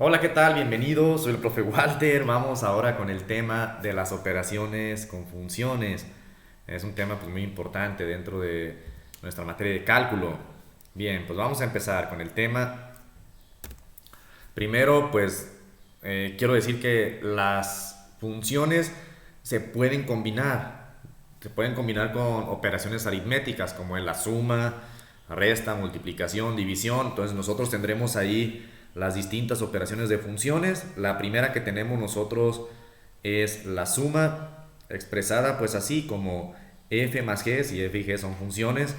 Hola, ¿qué tal? Bienvenidos, soy el profe Walter. Vamos ahora con el tema de las operaciones con funciones. Es un tema pues, muy importante dentro de nuestra materia de cálculo. Bien, pues vamos a empezar con el tema. Primero, pues quiero decir que las funciones se pueden combinar. Se pueden combinar con operaciones aritméticas como en la suma, resta, multiplicación, división. Entonces nosotros tendremos ahí las distintas operaciones de funciones. La primera que tenemos nosotros es la suma, expresada pues así como f más g, si f y g son funciones.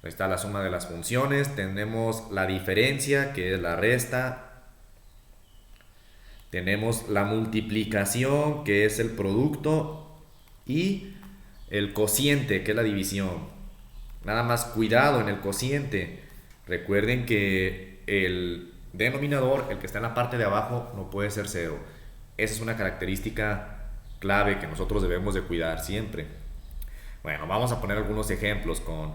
Ahí está la suma de las funciones. Tenemos la diferencia, que es la resta. Tenemos la multiplicación, que es el producto, y el cociente, que es la división. Nada más cuidado en el cociente. Recuerden que el denominador, el que está en la parte de abajo, no puede ser cero. Esa es una característica clave que nosotros debemos de cuidar siempre. Bueno, vamos a poner algunos ejemplos con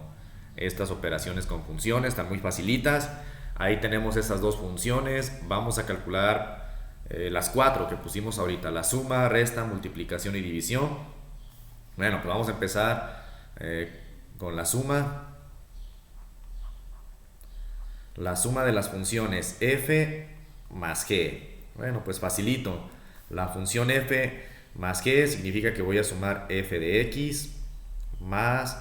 estas operaciones con funciones, están muy facilitas. Ahí tenemos esas dos funciones. Vamos a calcular las cuatro que pusimos ahorita: la suma, resta, multiplicación y división. Bueno, pues vamos a empezar con la suma. La suma de las funciones f más g. Bueno, pues facilito. La función f más g significa que voy a sumar f de x más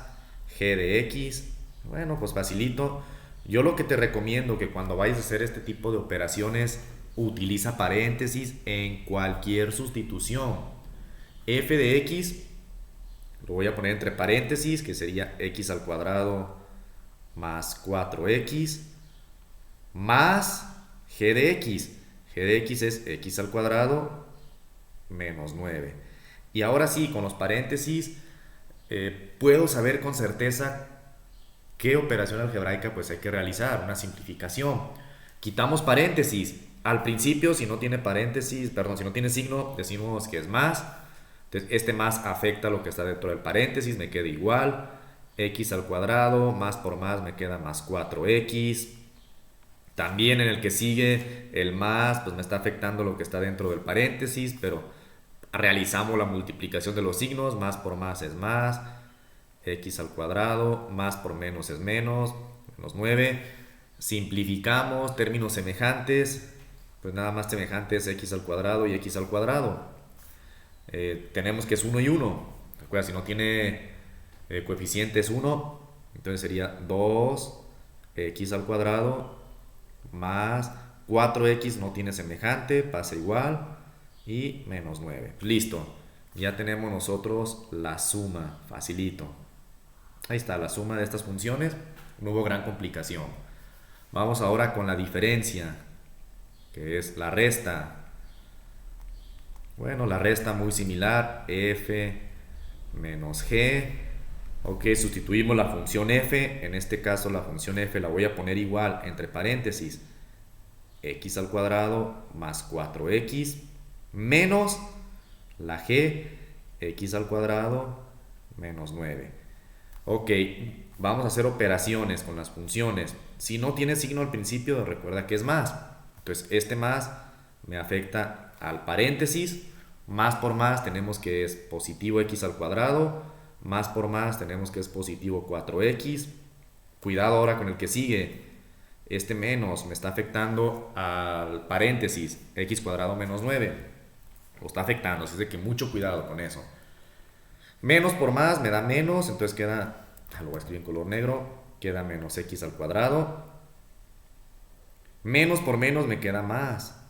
g de x. Bueno, pues facilito. Yo lo que te recomiendo que cuando vayas a hacer este tipo de operaciones, utiliza paréntesis en cualquier sustitución. F de x lo voy a poner entre paréntesis, que sería x al cuadrado más 4x más g de x. G de x es x al cuadrado menos 9. Y ahora sí, con los paréntesis, puedo saber con certeza qué operación algebraica pues hay que realizar, una simplificación. Quitamos paréntesis. Al principio, si no tiene paréntesis, perdón, si no tiene signo, decimos que es más. Entonces, este más afecta lo que está dentro del paréntesis, me queda igual. X al cuadrado, más por más me queda más 4x. También en el que sigue el más, pues me está afectando lo que está dentro del paréntesis, pero realizamos la multiplicación de los signos. Más por más es más, x al cuadrado, más por menos es menos, menos 9. Simplificamos términos semejantes, pues nada más semejantes x al cuadrado y x al cuadrado. Tenemos que es 1 y 1. Recuerda, si no tiene coeficiente es 1, entonces sería 2x al cuadrado más 4x, no tiene semejante, pasa igual, y menos 9. Listo, ya tenemos nosotros la suma, facilito. Ahí está la suma de estas funciones, no hubo gran complicación. Vamos ahora con la diferencia, que es la resta. Bueno, la resta muy similar, f menos g. Ok, sustituimos la función f, en este caso la función f la voy a poner igual entre paréntesis, x al cuadrado más 4x menos la g, x al cuadrado menos 9. Ok, vamos a hacer operaciones con las funciones. Si no tiene signo al principio, recuerda que es más. Entonces este más me afecta al paréntesis. Más por más tenemos que es positivo x al cuadrado. Más por más tenemos que es positivo 4x. Cuidado ahora con el que sigue. Este menos me está afectando al paréntesis, x cuadrado menos 9. Lo está afectando, así es de que mucho cuidado con eso. Menos por más me da menos, entonces queda, lo voy a escribir en color negro, queda menos x al cuadrado. Menos por menos me queda más,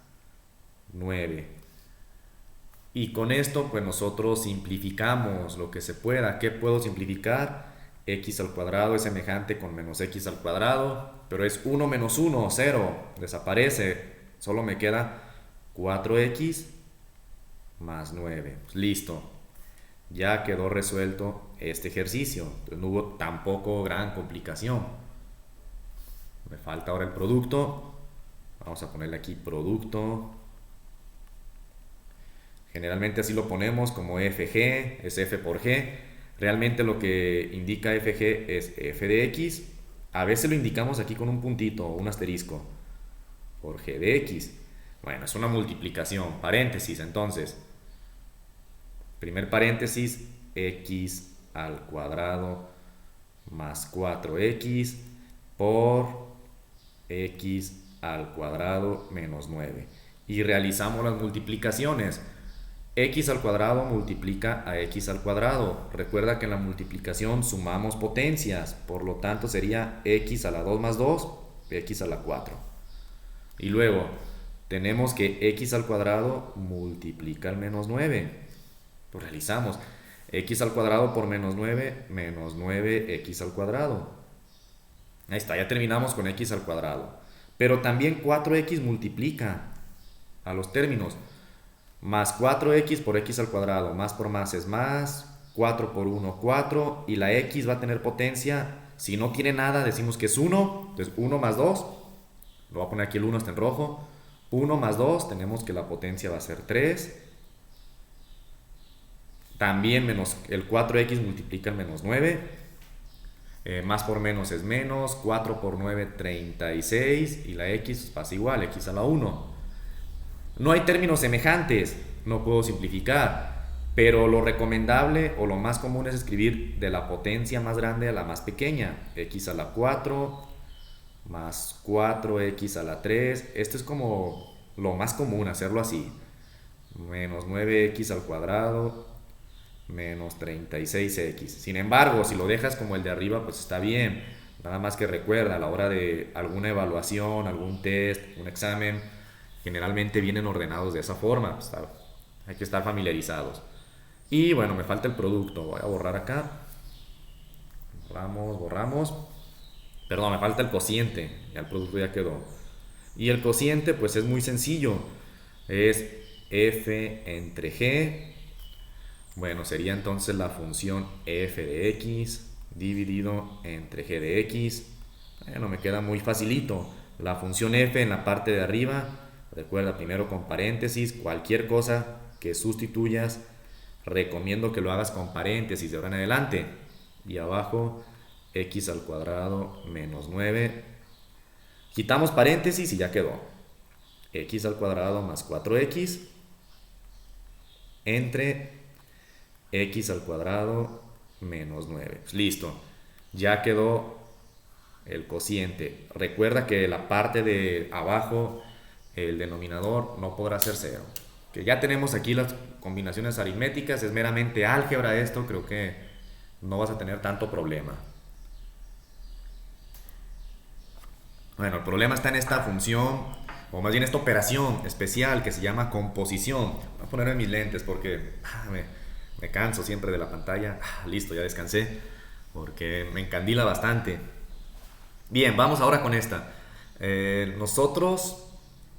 9. Y con esto pues nosotros simplificamos lo que se pueda. ¿Qué puedo simplificar? X al cuadrado es semejante con menos x al cuadrado, pero es 1 menos 1, 0, desaparece. Solo me queda 4x más 9. Pues listo, ya quedó resuelto este ejercicio. Entonces no hubo tampoco gran complicación. Me falta ahora el producto. Vamos a ponerle aquí producto. Generalmente así lo ponemos como fg, es f por g. Realmente lo que indica fg es f de x. A veces lo indicamos aquí con un puntito o un asterisco por g de x. Bueno, es una multiplicación, paréntesis, entonces, primer paréntesis, x al cuadrado más 4x por x al cuadrado menos 9. Y realizamos las multiplicaciones. X al cuadrado multiplica a x al cuadrado. Recuerda que en la multiplicación sumamos potencias, por lo tanto sería x a la 2 más 2, x a la 4. Y luego tenemos que x al cuadrado multiplica al menos 9. Pues realizamos x al cuadrado por menos 9, menos 9x al cuadrado. Ahí está, ya terminamos con x al cuadrado. Pero también 4x multiplica a los términos. Más 4x por x al cuadrado, más por más es más, 4 por 1, 4, y la x va a tener potencia, si no tiene nada decimos que es 1, entonces 1 más 2, lo voy a poner aquí el 1 está en rojo, 1 más 2, tenemos que la potencia va a ser 3, también menos el 4x multiplica el menos 9, más por menos es menos, 4 por 9, 36, y la x pasa igual, x a la 1. No hay términos semejantes, no puedo simplificar, pero lo recomendable o lo más común es escribir de la potencia más grande a la más pequeña, x a la 4 más 4x a la 3, esto es como lo más común, hacerlo así, menos 9x al cuadrado menos 36x. Sin embargo, si lo dejas como el de arriba, pues está bien, nada más que recuerda a la hora de alguna evaluación, algún test, un examen, generalmente vienen ordenados de esa forma, pues hay que estar familiarizados. Y bueno, me falta el producto, voy a borrar acá, borramos, perdón, me falta el cociente, ya el producto ya quedó. Y el cociente pues es muy sencillo, es f entre g, bueno, sería entonces la función f de x dividido entre g de x. Bueno, me queda muy facilito, la función f en la parte de arriba. Recuerda, primero con paréntesis, cualquier cosa que sustituyas, recomiendo que lo hagas con paréntesis de ahora en adelante. Y abajo, x al cuadrado menos 9. Quitamos paréntesis y ya quedó. X al cuadrado más 4x entre x al cuadrado menos 9. Pues listo, ya quedó el cociente. Recuerda que la parte de abajo, el denominador, no podrá ser 0. Que ya tenemos aquí las combinaciones aritméticas, es meramente álgebra esto, creo que no vas a tener tanto problema. Bueno, el problema está en esta función, o más bien esta operación especial que se llama composición. Voy a poner en mis lentes porque me canso siempre de la pantalla. Listo, ya descansé porque me encandila bastante. Bien, vamos ahora con esta. Nosotros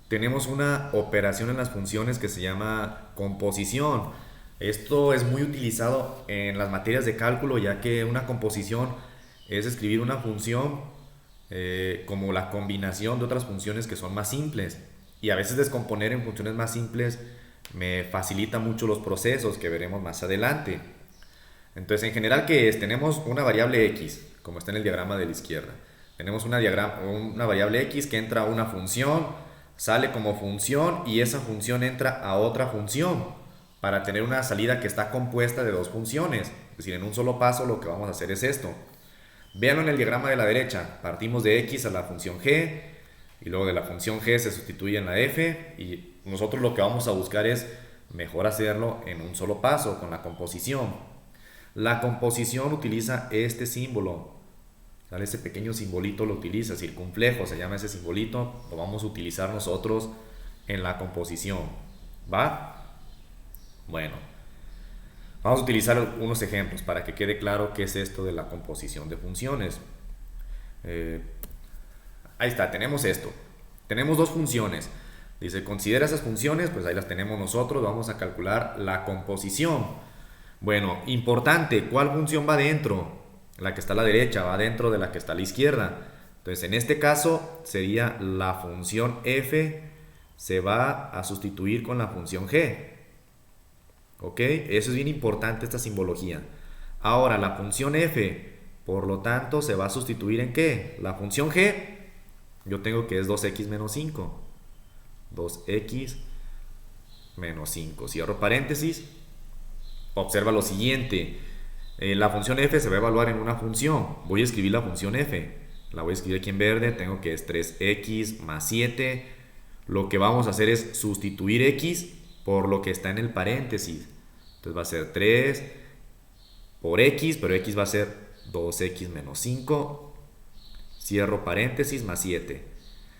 tenemos una operación en las funciones que se llama composición. Esto es muy utilizado en las materias de cálculo, ya que una composición es escribir una función como la combinación de otras funciones que son más simples. Y a veces descomponer en funciones más simples me facilita mucho los procesos que veremos más adelante. Entonces, en general, ¿qué es? Tenemos una variable x, como está en el diagrama de la izquierda. Tenemos una variable x que entra a una función, sale como función y esa función entra a otra función para tener una salida que está compuesta de dos funciones. Es decir, en un solo paso lo que vamos a hacer es esto. Véanlo en el diagrama de la derecha. Partimos de x a la función g y luego de la función g se sustituye en la f y nosotros lo que vamos a buscar es mejor hacerlo en un solo paso con la composición. La composición utiliza este símbolo. ¿Vale? Ese pequeño simbolito lo utiliza, circunflejo se llama ese simbolito, lo vamos a utilizar nosotros en la composición. ¿Va? Bueno, vamos a utilizar unos ejemplos para que quede claro qué es esto de la composición de funciones. Ahí está, tenemos esto. Tenemos dos funciones. Dice, considera esas funciones, pues ahí las tenemos nosotros, vamos a calcular la composición. Bueno, importante, ¿cuál función va dentro? La que está a la derecha va dentro de la que está a la izquierda. Entonces, en este caso sería la función f se va a sustituir con la función g. ¿Ok? Eso es bien importante, esta simbología. Ahora, la función f, por lo tanto, se va a sustituir en ¿qué? La función g, yo tengo que es 2x menos 5. 2x menos 5. Cierro paréntesis. Observa lo siguiente. La función f se va a evaluar en una función. Voy a escribir la función f. La voy a escribir aquí en verde. Tengo que es 3x más 7. Lo que vamos a hacer es sustituir x por lo que está en el paréntesis. Entonces va a ser 3 por x, pero x va a ser 2x menos 5. Cierro paréntesis más 7.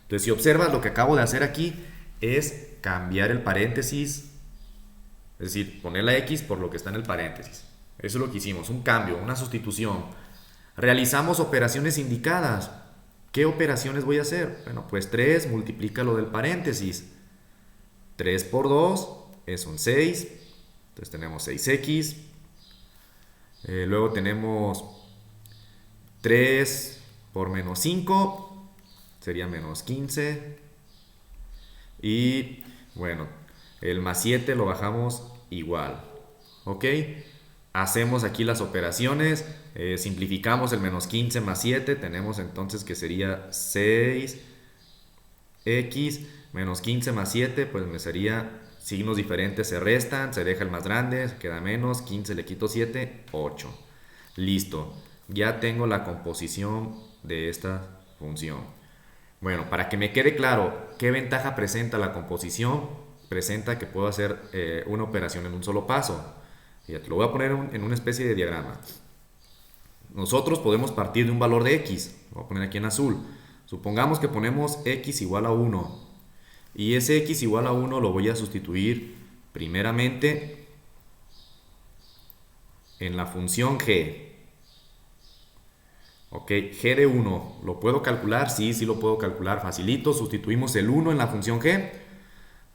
Entonces si observas, lo que acabo de hacer aquí es cambiar el paréntesis. Es decir, poner la x por lo que está en el paréntesis. Eso es lo que hicimos, un cambio, una sustitución. Realizamos operaciones indicadas. ¿Qué operaciones voy a hacer? Bueno, pues 3 multiplica lo del paréntesis. 3 por 2 es un 6. Entonces tenemos 6x. Luego tenemos 3 por menos 5. Sería menos 15. Y bueno, el más 7 lo bajamos igual. ¿Ok? Hacemos aquí las operaciones. Simplificamos el menos 15 más 7. Tenemos entonces que sería 6x menos 15 más 7. Pues me sería signos diferentes, se restan, se deja el más grande, se queda menos, 15 le quito 7, 8. Listo. Ya tengo la composición de esta función. Bueno, para que me quede claro qué ventaja presenta la composición, presenta que puedo hacer una operación en un solo paso. Fíjate, lo voy a poner en una especie de diagrama. Nosotros podemos partir de un valor de x. Lo voy a poner aquí en azul. Supongamos que ponemos x igual a 1. Y ese x igual a 1 lo voy a sustituir primeramente en la función g. Ok, g de 1, ¿lo puedo calcular? Sí, sí lo puedo calcular, facilito. Sustituimos el 1 en la función g.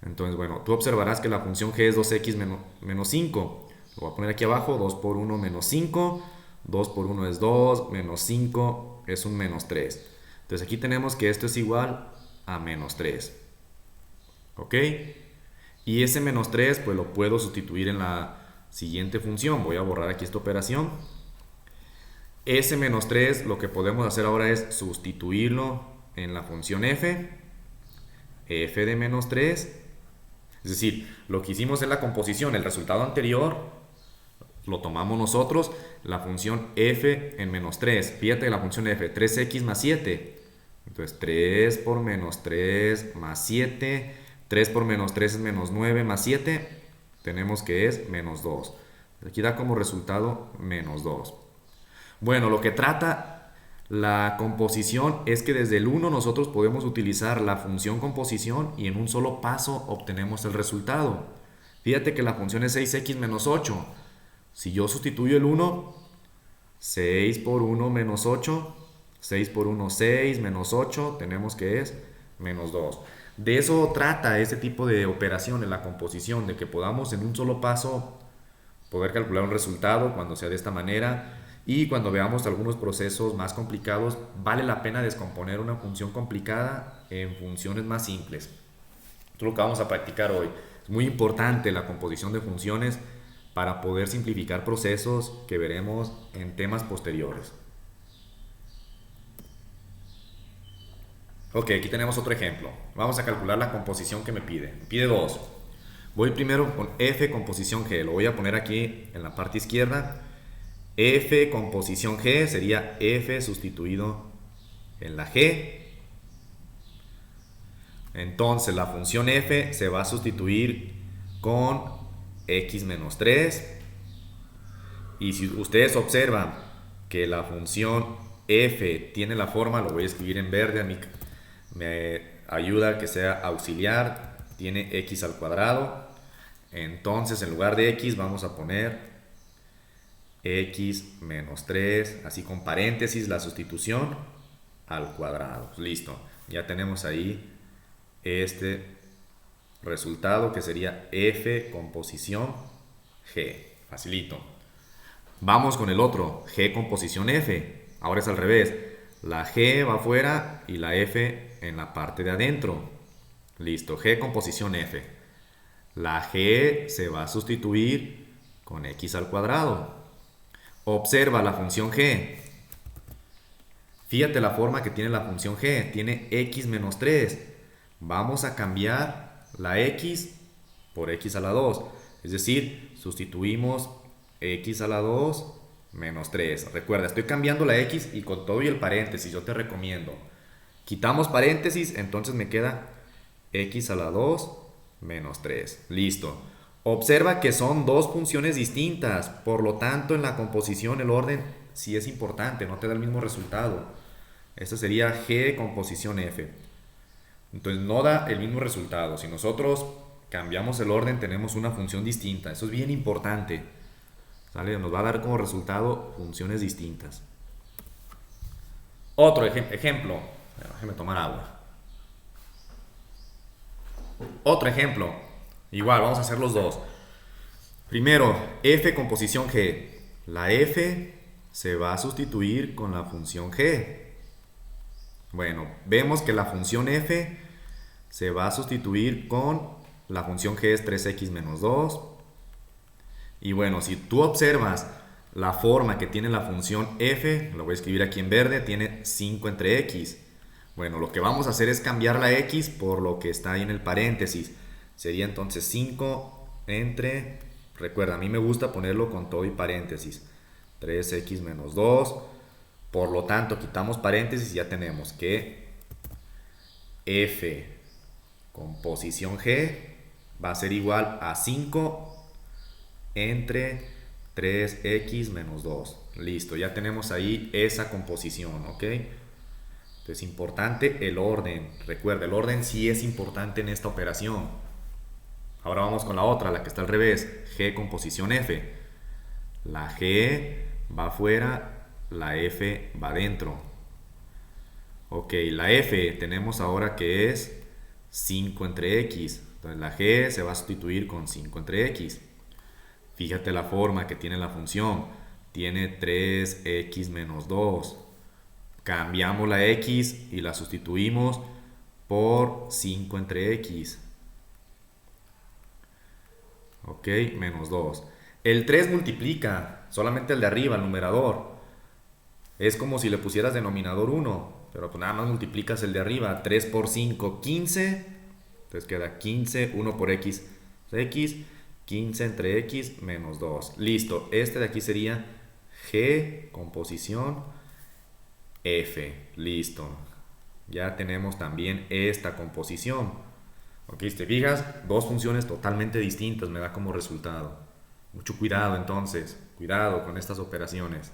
Entonces, bueno, tú observarás que la función g es 2x menos 5. Lo voy a poner aquí abajo, 2 por 1 menos 5. 2 por 1 es 2, menos 5 es un menos 3. Entonces aquí tenemos que esto es igual a menos 3. ¿Ok? Y ese menos 3 pues lo puedo sustituir en la siguiente función. Voy a borrar aquí esta operación. Ese menos 3 lo que podemos hacer ahora es sustituirlo en la función f. F de menos 3. Es decir, lo que hicimos en la composición, el resultado anterior, lo tomamos nosotros, la función f en menos 3. Fíjate que la función f, 3x más 7. Entonces 3 por menos 3 más 7. 3 por menos 3 es menos 9 más 7. Tenemos que es menos 2. Aquí da como resultado menos 2. Bueno, lo que trata la composición es que desde el 1 nosotros podemos utilizar la función composición y en un solo paso obtenemos el resultado. Fíjate que la función es 6x menos 8. Si yo sustituyo el 1, 6 por 1 menos 8. 6 por 1, 6 menos 8. Tenemos que es menos 2. De eso trata este tipo de operación en la composición, de que podamos en un solo paso poder calcular un resultado cuando sea de esta manera. Y cuando veamos algunos procesos más complicados, vale la pena descomponer una función complicada en funciones más simples. Esto es lo que vamos a practicar hoy. Es muy importante la composición de funciones para poder simplificar procesos que veremos en temas posteriores. Ok, aquí tenemos otro ejemplo. Vamos a calcular la composición que me pide. Me pide 2. Voy primero con f composición g. Lo voy a poner aquí en la parte izquierda. F composición g sería f sustituido en la g. Entonces la función f se va a sustituir con x menos 3. Y si ustedes observan que la función f tiene la forma, lo voy a escribir en verde, a mí me ayuda a que sea auxiliar, tiene x al cuadrado. Entonces en lugar de x vamos a poner x menos 3, así con paréntesis la sustitución al cuadrado. Listo, ya tenemos ahí este resultado que sería f composición g. Facilito. Vamos con el otro, g composición f. Ahora es al revés, la g va afuera y la f en la parte de adentro. Listo, g composición f. La g se va a sustituir con x al cuadrado. Observa la función g. Fíjate la forma que tiene la función g. Tiene x menos 3. Vamos a cambiar la x por x a la 2. Es decir, sustituimos x a la 2 menos 3. Recuerda, estoy cambiando la x y con todo y el paréntesis, yo te recomiendo. Quitamos paréntesis, entonces me queda x a la 2 menos 3. Listo. Observa que son dos funciones distintas, por lo tanto en la composición el orden sí es importante, no te da el mismo resultado. Esta sería g composición f. Entonces no da el mismo resultado. Si nosotros cambiamos el orden tenemos una función distinta. Eso es bien importante. ¿Sale? Nos va a dar como resultado funciones distintas. Otro ejemplo. Déjame tomar agua. Otro ejemplo. Igual, vamos a hacer los dos. Primero, f composición g. La f se va a sustituir con la función g. Bueno, vemos que la función f se va a sustituir con la función g es 3x menos 2. Y bueno, si tú observas la forma que tiene la función f, lo voy a escribir aquí en verde, tiene 5 entre x. Bueno, lo que vamos a hacer es cambiar la x por lo que está ahí en el paréntesis. Sería entonces 5 entre, recuerda, a mí me gusta ponerlo con todo y paréntesis, 3x menos 2. Por lo tanto, quitamos paréntesis y ya tenemos que f composición g va a ser igual a 5 entre 3x menos 2. Listo, ya tenemos ahí esa composición, ¿ok? Entonces, importante el orden. Recuerda, el orden sí es importante en esta operación. Ahora vamos con la otra, la que está al revés. G composición f. La g va afuera, la f va adentro. Ok, la f tenemos ahora que es 5 entre x. Entonces la g se va a sustituir con 5 entre x. Fíjate la forma que tiene la función. Tiene 3x menos 2. Cambiamos la x y la sustituimos por 5 entre x. Ok, menos 2. El 3 multiplica, solamente el de arriba, el numerador. Es como si le pusieras denominador 1, pero pues nada más multiplicas el de arriba. 3 por 5, 15. Entonces queda 15, 1 por x, x. 15 entre x menos 2. Listo, este de aquí sería g composición f. Listo. Ya tenemos también esta composición. Ok, si te fijas, dos funciones totalmente distintas me da como resultado. Mucho cuidado entonces, cuidado con estas operaciones.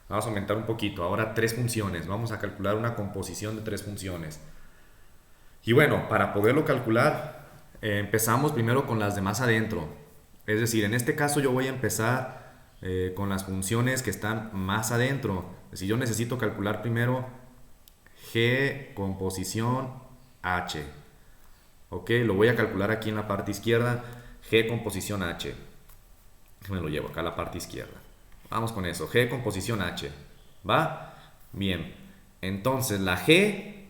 Vamos a aumentar un poquito, ahora tres funciones. Vamos a calcular una composición de tres funciones. Y bueno, para poderlo calcular, empezamos primero con las de más adentro. Es decir, en este caso yo voy a empezar con las funciones que están más adentro. Es decir, yo necesito calcular primero g composición h. Ok, lo voy a calcular aquí en la parte izquierda. G composición h. Me lo llevo acá a la parte izquierda. Vamos con eso. G composición h. ¿Va? Bien. Entonces la g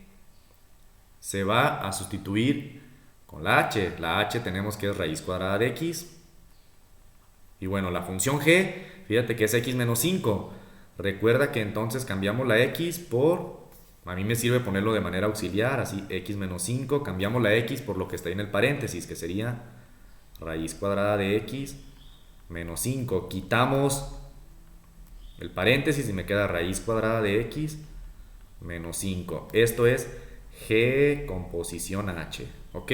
se va a sustituir con la h. La h tenemos que es raíz cuadrada de x. Y bueno, la función g, fíjate que es x menos 5. Recuerda que entonces cambiamos la x por... A mí me sirve ponerlo de manera auxiliar, así x menos 5. Cambiamos la x por lo que está ahí en el paréntesis, que sería raíz cuadrada de x menos 5. Quitamos el paréntesis y me queda raíz cuadrada de x menos 5. Esto es g composición h. ¿Ok?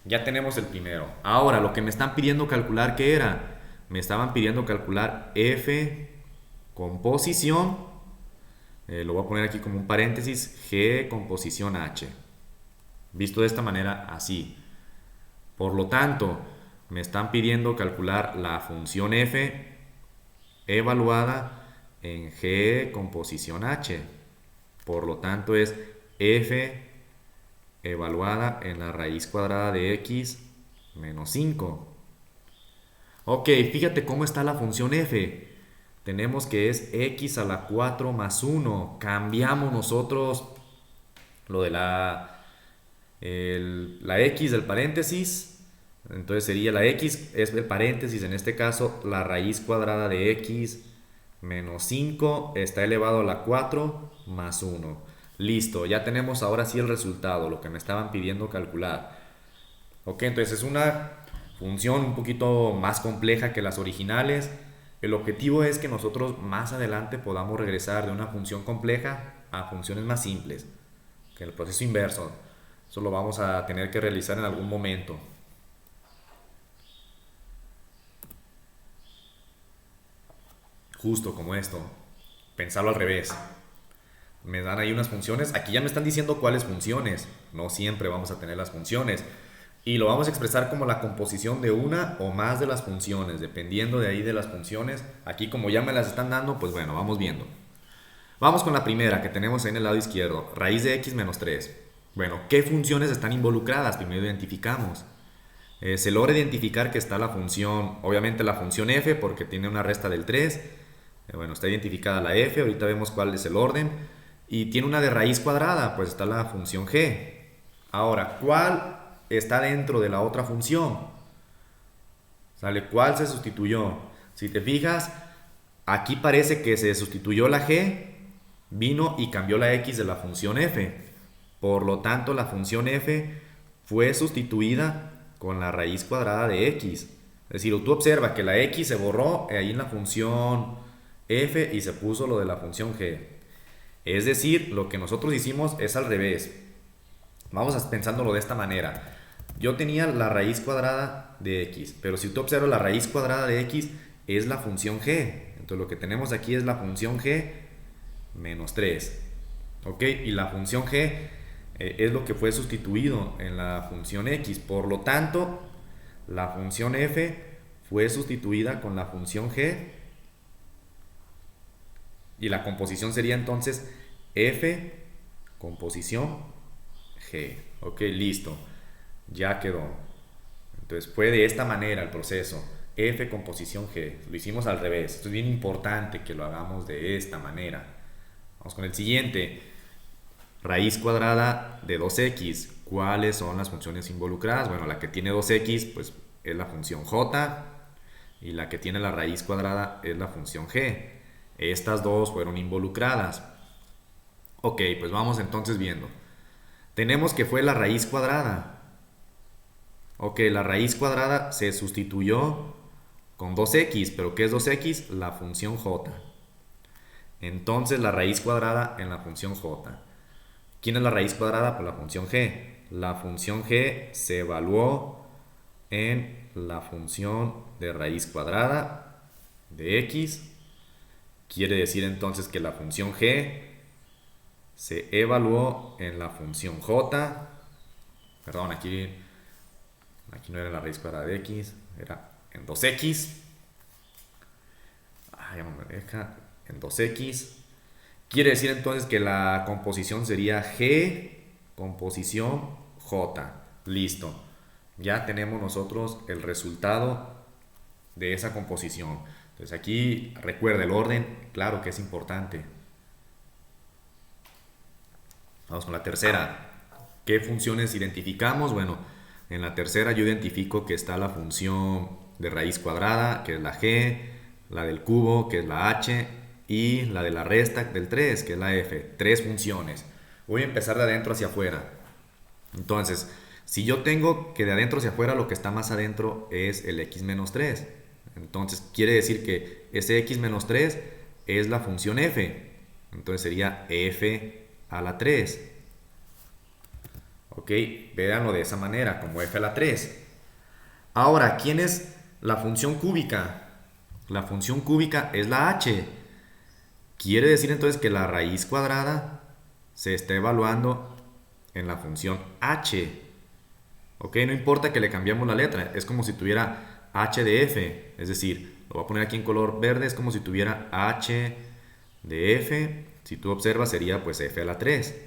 Ya tenemos el primero. Ahora, lo que me están pidiendo calcular, ¿qué era? Me estaban pidiendo calcular f composición. Lo voy a poner aquí como un paréntesis. G composición h. Visto de esta manera, así. Por lo tanto, me están pidiendo calcular la función f evaluada en g composición h. Por lo tanto, es f evaluada en la raíz cuadrada de x menos 5. Ok, fíjate cómo está la función f. Tenemos que es x a la 4 más 1. Cambiamos nosotros lo de la x del paréntesis. Entonces sería la x es el paréntesis, en este caso la raíz cuadrada de x menos 5 está elevado a la 4 más 1. Listo, ya tenemos ahora sí el resultado, lo que me estaban pidiendo calcular. Ok, entonces es una función un poquito más compleja que las originales. El objetivo es que nosotros más adelante podamos regresar de una función compleja a funciones más simples, que el proceso inverso. Eso lo vamos a tener que realizar en algún momento. Justo como esto. Pensarlo al revés. Me dan ahí unas funciones. Aquí ya me están diciendo cuáles funciones. No siempre vamos a tener las funciones. Y lo vamos a expresar como la composición de una o más de las funciones, dependiendo de ahí de las funciones. Aquí como ya me las están dando, pues bueno, vamos viendo. Vamos con la primera que tenemos ahí en el lado izquierdo. Raíz de x menos 3. Bueno, ¿qué funciones están involucradas? Primero identificamos. Se logra identificar que está la función, obviamente la función f porque tiene una resta del 3. Bueno, está identificada la f, ahorita vemos cuál es el orden. Y tiene una de raíz cuadrada, pues está la función g. Ahora, ¿cuál está dentro de la otra función? ¿Sale? ¿Cuál se sustituyó? Si te fijas, aquí parece que se sustituyó la g, vino y cambió la x de la función f. Por lo tanto, la función f fue sustituida con la raíz cuadrada de x. Es decir, tú observas que la x se borró ahí en la función f y se puso lo de la función g. Es decir, lo que nosotros hicimos es al revés. Vamos pensándolo de esta manera. Yo tenía la raíz cuadrada de x, pero si tú observas la raíz cuadrada de x es la función g. Entonces lo que tenemos aquí es la función g menos 3. ¿Ok? Y la función g es lo que fue sustituido en la función x. Por lo tanto, la función f fue sustituida con la función g. Y la composición sería entonces f composición g. Ok, listo. Ya quedó. Entonces fue de esta manera el proceso. F composición G. Lo hicimos al revés. Esto es bien importante que lo hagamos de esta manera. Vamos con el siguiente. Raíz cuadrada de 2x. ¿Cuáles son las funciones involucradas? Bueno, la que tiene 2x pues es la función j. Y la que tiene la raíz cuadrada es la función g. Estas dos fueron involucradas. Ok, pues vamos entonces viendo. Tenemos que fue la raíz cuadrada. Ok, la raíz cuadrada se sustituyó con 2x, pero ¿qué es 2x? La función j. Entonces la raíz cuadrada en la función j. ¿Quién es la raíz cuadrada? Pues la función g. La función g se evaluó en la función de raíz cuadrada de x. Quiere decir entonces que la función g se evaluó en la función j. Perdón, aquí no era la raíz cuadrada de x, era en 2x. Ya no me deja. En 2x. Quiere decir entonces que la composición sería g composición j. Listo. Ya tenemos nosotros el resultado de esa composición. Entonces aquí recuerda el orden, claro que es importante. Vamos con la tercera. ¿Qué funciones identificamos? Bueno, en la tercera yo identifico que está la función de raíz cuadrada, que es la g, la del cubo, que es la h, y la de la resta del 3, que es la f. Tres funciones. Voy a empezar de adentro hacia afuera. Entonces, si yo tengo que de adentro hacia afuera lo que está más adentro es el x menos 3. Entonces, quiere decir que ese x menos 3 es la función f. Entonces sería f a la 3. Ok, véanlo de esa manera, como f a la 3. Ahora, ¿quién es la función cúbica? La función cúbica es la h. Quiere decir entonces que la raíz cuadrada se está evaluando en la función h. Ok, no importa que le cambiamos la letra, es como si tuviera h de f. Es decir, lo voy a poner aquí en color verde, es como si tuviera h de f. Si tú observas sería pues f a la 3.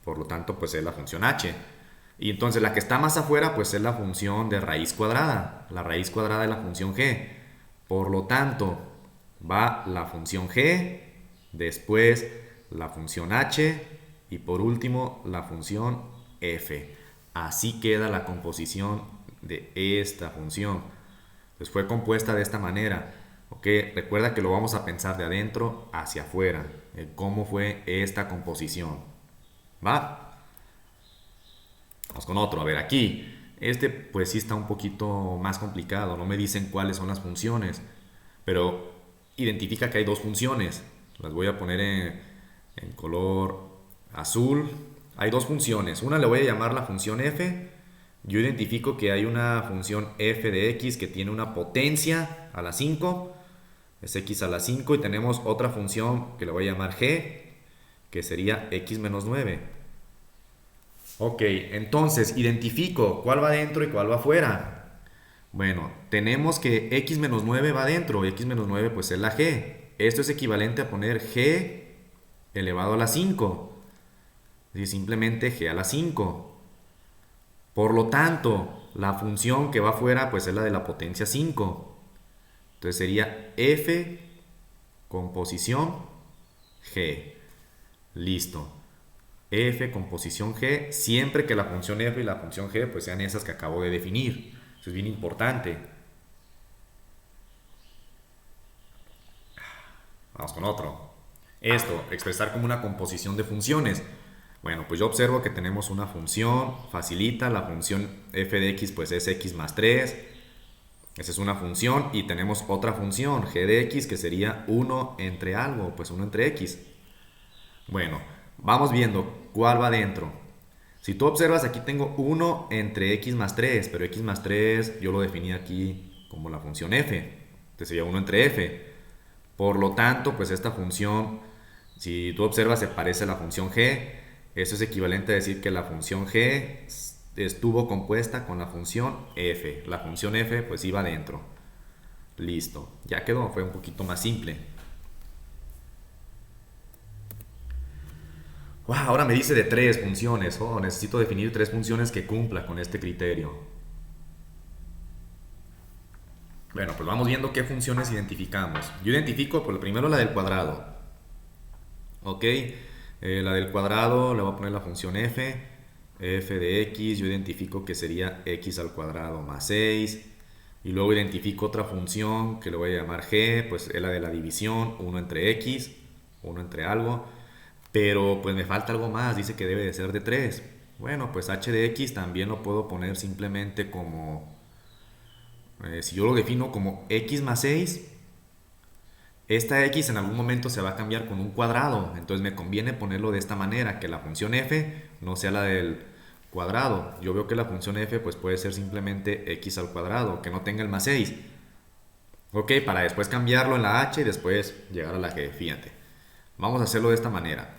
Por lo tanto, pues es la función h. Y entonces la que está más afuera, pues es la función de raíz cuadrada. La raíz cuadrada de la función g. Por lo tanto, va la función g, después la función h y por último la función f. Así queda la composición de esta función. Pues fue compuesta de esta manera. ¿Ok? Recuerda que lo vamos a pensar de adentro hacia afuera. ¿Cómo fue esta composición? ¿Va? Vamos con otro. A ver, aquí. Este pues sí está un poquito más complicado. No me dicen cuáles son las funciones. Pero identifica que hay dos funciones. Las voy a poner en color azul. Hay dos funciones. Una le voy a llamar la función f. Yo identifico que hay una función f de x que tiene una potencia a la 5. Es x a la 5. Y tenemos otra función que le voy a llamar g, que sería x menos 9. Ok, entonces identifico cuál va dentro y cuál va afuera. Bueno, tenemos que x menos 9 va dentro. X menos 9 pues es la g. Esto es equivalente a poner g elevado a la 5. Y simplemente g a la 5. Por lo tanto, la función que va afuera pues es la de la potencia 5. Entonces sería f con posición g. Listo. F con posición g, siempre que la función f y la función g pues sean esas que acabo de definir. Eso es bien importante. Vamos con otro. Esto, expresar como una composición de funciones. Bueno, pues yo observo que tenemos una función, facilita, la función f de x pues es x más 3. Esa es una función y tenemos otra función, g de x, que sería 1 entre algo, pues 1 entre x. Bueno, vamos viendo cuál va dentro. Si tú observas, aquí tengo 1 entre x más 3, pero x más 3 yo lo definí aquí como la función f. Entonces sería 1 entre f. Por lo tanto, pues esta función, si tú observas, se parece a la función g. Eso es equivalente a decir que la función g estuvo compuesta con la función f. La función f pues iba dentro. Listo, ya quedó, fue un poquito más simple. Wow, ahora me dice de tres funciones. Oh, necesito definir tres funciones que cumpla con este criterio. Bueno, pues vamos viendo qué funciones identificamos. Yo identifico, pues primero la del cuadrado. Ok, la del cuadrado le voy a poner la función f. F de x, yo identifico que sería x al cuadrado más 6. Y luego identifico otra función que le voy a llamar g, pues es la de la división, 1 entre x, 1 entre algo. Pero pues me falta algo más, dice que debe de ser de 3. Bueno, pues h de x también lo puedo poner simplemente como, si yo lo defino como x más 6, esta x en algún momento se va a cambiar con un cuadrado. Entonces me conviene ponerlo de esta manera, que la función f no sea la del cuadrado. Yo veo que la función f pues puede ser simplemente x al cuadrado, que no tenga el más 6. Ok, para después cambiarlo en la h y después llegar a la g, fíjate. Vamos a hacerlo de esta manera.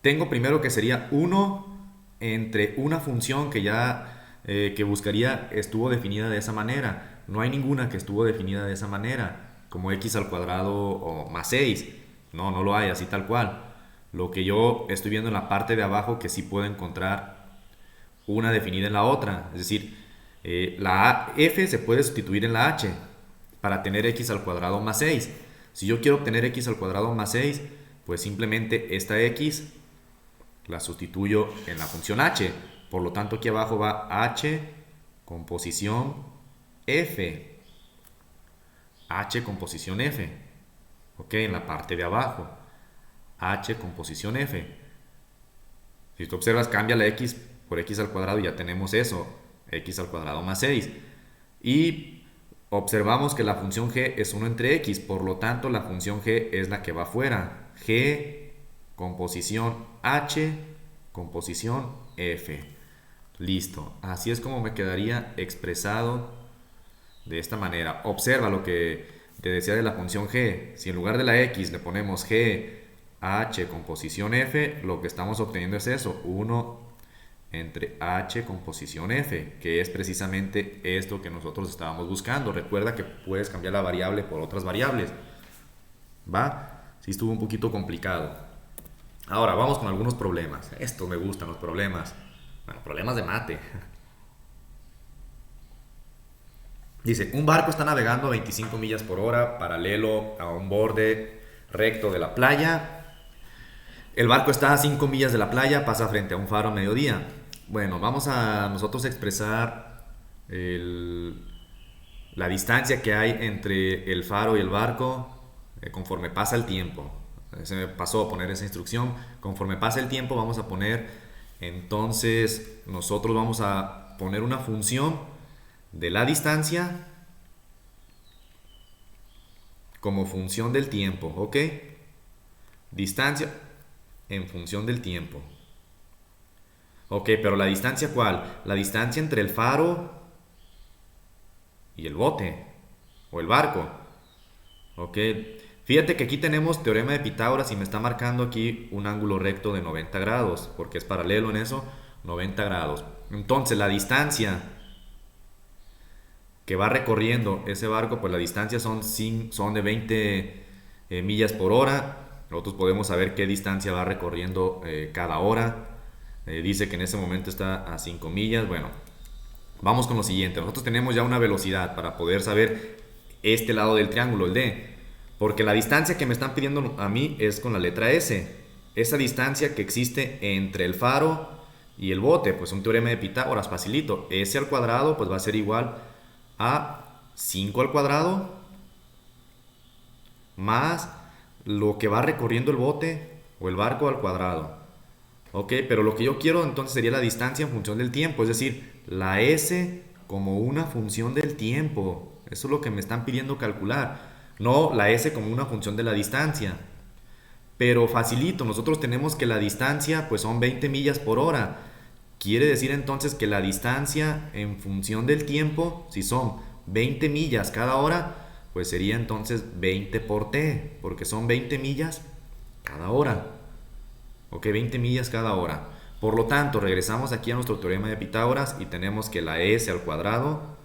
Tengo primero que sería 1 entre una función que ya que buscaría estuvo definida de esa manera. No hay ninguna que estuvo definida de esa manera, como x al cuadrado o más 6. No, no lo hay, así tal cual. Lo que yo estoy viendo en la parte de abajo que sí puedo encontrar una definida en la otra. Es decir, la f se puede sustituir en la h para tener x al cuadrado más 6. Si yo quiero obtener x al cuadrado más 6, pues simplemente esta x la sustituyo en la función h. Por lo tanto, aquí abajo va h con posición f. H con posición f. Ok, en la parte de abajo. H con posición f. Si tú observas, cambia la x por x al cuadrado y ya tenemos eso. X al cuadrado más 6. Y observamos que la función g es 1 entre x. Por lo tanto, la función g es la que va afuera. G con posición h con posición f. Listo. Así es como me quedaría expresado de esta manera. Observa lo que te decía de la función g. Si en lugar de la x le ponemos g h con posición f, lo que estamos obteniendo es eso, 1 entre h con posición f, que es precisamente esto que nosotros estábamos buscando. Recuerda que puedes cambiar la variable por otras variables. ¿Va? Sí estuvo un poquito complicado. Ahora vamos con algunos problemas. Estos me gustan, los problemas. Bueno, problemas de mate. Dice, un barco está navegando a 25 millas por hora paralelo a un borde recto de la playa. El barco está a 5 millas de la playa, pasa frente a un faro a mediodía. Bueno, vamos a nosotros expresar la distancia que hay entre el faro y el barco conforme pasa el tiempo. se me pasó a poner esa instrucción. Conforme pase el tiempo vamos a poner, entonces nosotros vamos a poner una función de la distancia como función del tiempo, ¿ok? Distancia en función del tiempo. Ok, pero la distancia ¿cuál? La distancia entre el faro y el bote o el barco. Ok, fíjate que aquí tenemos teorema de Pitágoras y me está marcando aquí un ángulo recto de 90 grados, porque es paralelo en eso, 90 grados. Entonces la distancia que va recorriendo ese barco, pues la distancia son de 20 millas por hora. Nosotros podemos saber qué distancia va recorriendo cada hora. Dice que en ese momento está a 5 millas. Bueno, vamos con lo siguiente. Nosotros tenemos ya una velocidad para poder saber este lado del triángulo, el D. Porque la distancia que me están pidiendo a mí es con la letra S. Esa distancia que existe entre el faro y el bote, pues un teorema de Pitágoras, facilito. S al cuadrado pues va a ser igual a 5 al cuadrado más lo que va recorriendo el bote o el barco al cuadrado. Ok, pero lo que yo quiero entonces sería la distancia en función del tiempo, es decir, la S como una función del tiempo. Eso es lo que me están pidiendo calcular. No la S como una función de la distancia. Pero facilito, nosotros tenemos que la distancia pues son 20 millas por hora. Quiere decir entonces que la distancia en función del tiempo, si son 20 millas cada hora, pues sería entonces 20 por t, porque son 20 millas cada hora. Ok, 20 millas cada hora. Por lo tanto, regresamos aquí a nuestro teorema de Pitágoras y tenemos que la S al cuadrado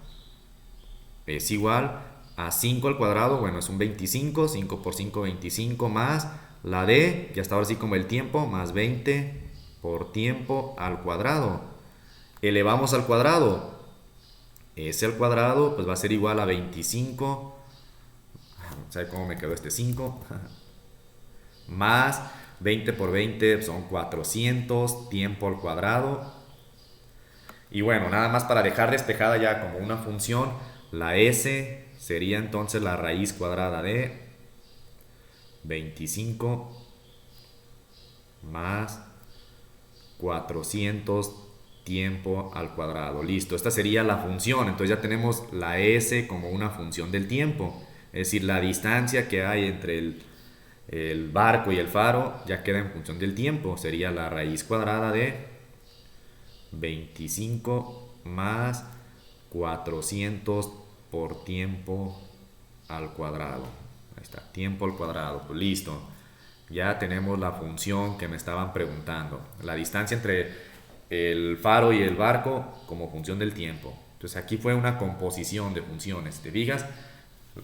es igual a 5 al cuadrado, bueno, es un 25, 5 por 5, 25, más la D, ya está ahora sí como el tiempo, más 20 por tiempo al cuadrado. Elevamos al cuadrado. S al cuadrado, pues va a ser igual a 25. ¿Sabe cómo me quedó este 5? Más 20 por 20 son 400 tiempo al cuadrado. Y bueno, nada más para dejar despejada ya como una función, la S sería entonces la raíz cuadrada de 25 más 400 tiempo al cuadrado. Listo, esta sería la función. Entonces ya tenemos la S como una función del tiempo. Es decir, la distancia que hay entre el barco y el faro ya queda en función del tiempo. Sería la raíz cuadrada de 25 más 400 por tiempo al cuadrado. Ahí está, tiempo al cuadrado. Pues listo. Ya tenemos la función que me estaban preguntando. La distancia entre el faro y el barco como función del tiempo. Entonces aquí fue una composición de funciones. ¿Te fijas?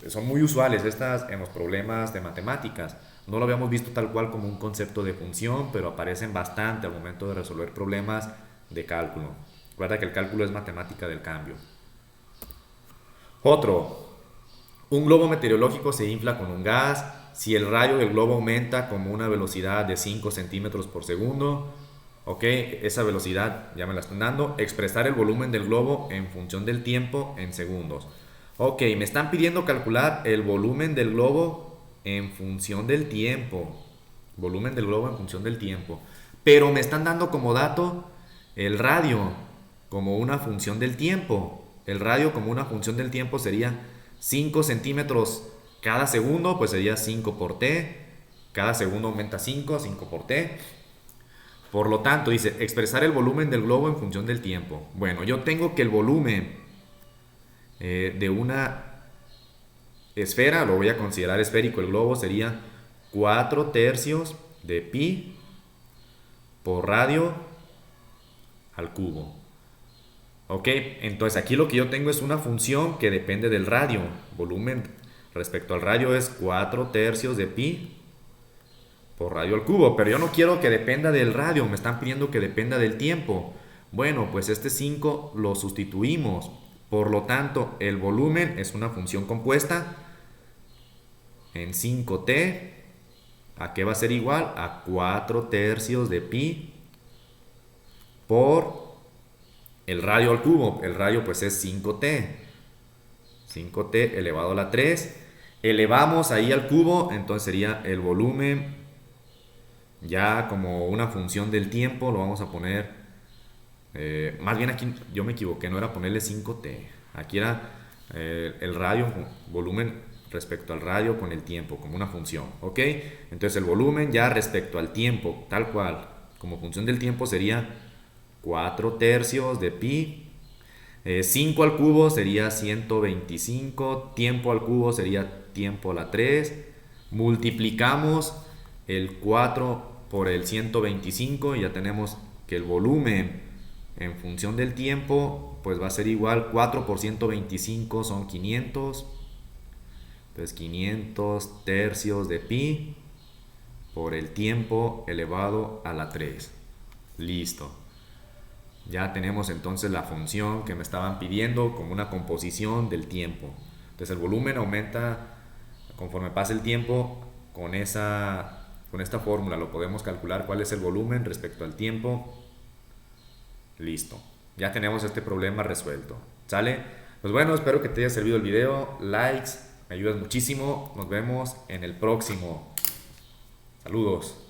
Son muy usuales estas en los problemas de matemáticas. No lo habíamos visto tal cual como un concepto de función, pero aparecen bastante al momento de resolver problemas de cálculo. Recuerda que el cálculo es matemática del cambio. Otro. Un globo meteorológico se infla con un gas. Si el radio del globo aumenta como una velocidad de 5 centímetros por segundo, ok, esa velocidad ya me la están dando. Expresar el volumen del globo en función del tiempo en segundos. Ok, me están pidiendo calcular el volumen del globo en función del tiempo. Volumen del globo en función del tiempo. Pero me están dando como dato el radio como una función del tiempo. El radio como una función del tiempo sería 5 centímetros cada segundo, pues sería 5 por t. Cada segundo aumenta 5, 5 por t. Por lo tanto, dice, expresar el volumen del globo en función del tiempo. Bueno, yo tengo que el volumen de una esfera, lo voy a considerar esférico el globo, sería 4 tercios de pi por radio al cubo. Ok, entonces aquí lo que yo tengo es una función que depende del radio. Volumen respecto al radio es 4 tercios de pi por radio al cubo, pero yo no quiero que dependa del radio, me están pidiendo que dependa del tiempo. Bueno, pues este 5 lo sustituimos. Por lo tanto, el volumen es una función compuesta en 5t. ¿A qué va a ser igual? A 4 tercios de pi por el radio al cubo. El radio pues es 5t. 5t elevado a la 3. Elevamos ahí al cubo, entonces sería el volumen Ya como una función del tiempo lo vamos a poner, más bien aquí yo me equivoqué, no era ponerle 5t, aquí era el radio, volumen respecto al radio con el tiempo, como una función, ¿ok? Entonces el volumen ya respecto al tiempo, tal cual, como función del tiempo sería 4 tercios de pi. 5 al cubo sería 125, tiempo al cubo sería tiempo a la 3. Multiplicamos el 4 por el 125 y ya tenemos que el volumen en función del tiempo pues va a ser igual. 4 por 125 son 500. Entonces 500 tercios de pi por el tiempo elevado a la 3. Listo. Ya tenemos entonces la función que me estaban pidiendo como una composición del tiempo. Entonces el volumen aumenta conforme pasa el tiempo. Con esta fórmula lo podemos calcular cuál es el volumen respecto al tiempo. Listo. Ya tenemos este problema resuelto. ¿Sale? Pues bueno, espero que te haya servido el video. Likes, me ayudas muchísimo. Nos vemos en el próximo. Saludos.